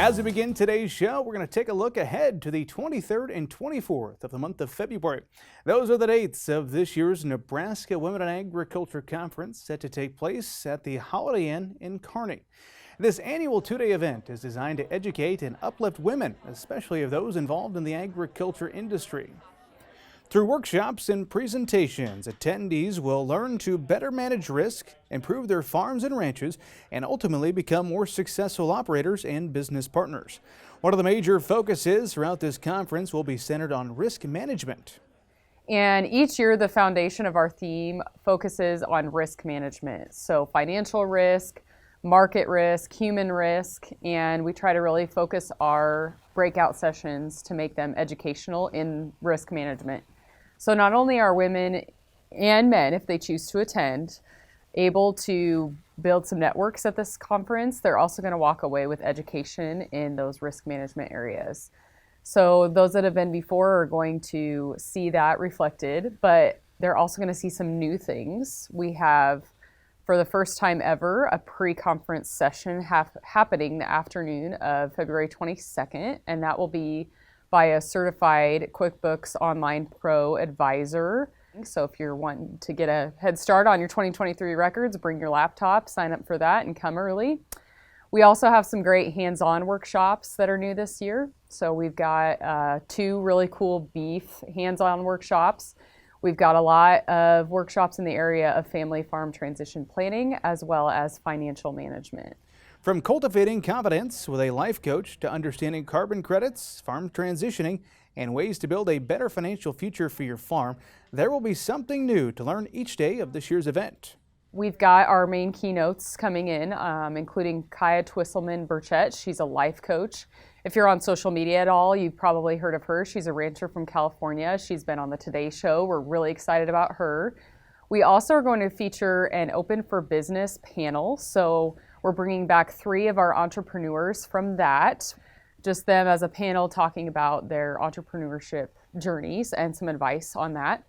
As we begin today's show, we're going to take a look ahead to the 23rd and 24th of the month of February. Those are the dates of this year's Nebraska Women in Agriculture Conference, set to take place at the Holiday Inn in Kearney. This annual two-day event is designed to educate and uplift women, especially of those involved in the agriculture industry. Through workshops and presentations, attendees will learn to better manage risk, improve their farms and ranches, and ultimately become more successful operators and business partners. One of the major focuses throughout this conference will be centered on risk management. And each year, the foundation of our theme focuses on risk management. So financial risk, market risk, human risk, and we try to really focus our breakout sessions to make them educational in risk management. So not only are women and men, if they choose to attend, able to build some networks at this conference, they're also going to walk away with education in those risk management areas. So those that have been before are going to see that reflected, but they're also going to see some new things. We have, for the first time ever, a pre-conference session happening the afternoon of February 22nd, and that will be by a certified QuickBooks Online Pro advisor. So if you're wanting to get a head start on your 2023 records, bring your laptop, sign up for that, and come early. We also have some great hands-on workshops that are new this year. So we've got two really cool beef hands-on workshops. We've got a lot of workshops in the area of family farm transition planning as well as financial management. From cultivating confidence with a life coach to understanding carbon credits, farm transitioning, and ways to build a better financial future for your farm, there will be something new to learn each day of this year's event. We've got our main keynotes coming in, including Kaya Twisselman-Burchett. She's a life coach. If you're on social media at all, you've probably heard of her. She's a rancher from California. She's been on the Today Show. We're really excited about her. We also are going to feature an Open for Business panel. So we're bringing back 3 of our entrepreneurs from that, just them as a panel talking about their entrepreneurship journeys and some advice on that.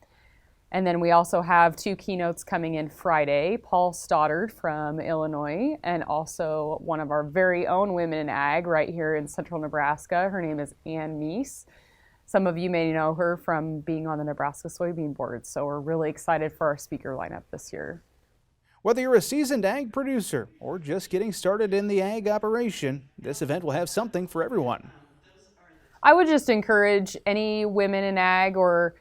And then we also have 2 keynotes coming in Friday, Paul Stoddard from Illinois, and also one of our very own women in ag right here in central Nebraska. Her name is Ann Meese. Some of you may know her from being on the Nebraska Soybean Board, so we're really excited for our speaker lineup this year. Whether you're a seasoned ag producer or just getting started in the ag operation, this event will have something for everyone. I would just encourage any women in ag, or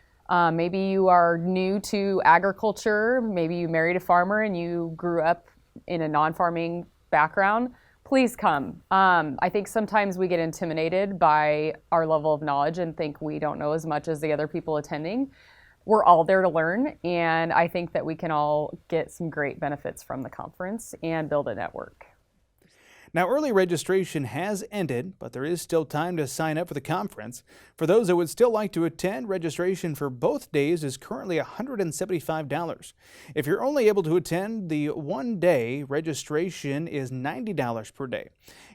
maybe you are new to agriculture, maybe you married a farmer and you grew up in a non-farming background, please come. I think sometimes we get intimidated by our level of knowledge and think we don't know as much as the other people attending. We're all there to learn, and I think that we can all get some great benefits from the conference and build a network. Now, early registration has ended, but there is still time to sign up for the conference. For those that would still like to attend, registration for both days is currently $175. If you're only able to attend the one day, registration is $90 per day.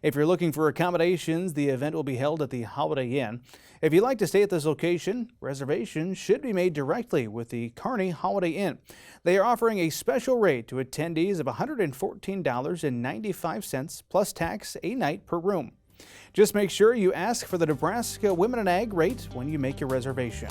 If you're looking for accommodations, the event will be held at the Holiday Inn. If you'd like to stay at this location, reservations should be made directly with the Kearney Holiday Inn. They are offering a special rate to attendees of $114.95 plus tax a night per room. Just make sure you ask for the Nebraska Women in Ag rate when you make your reservation.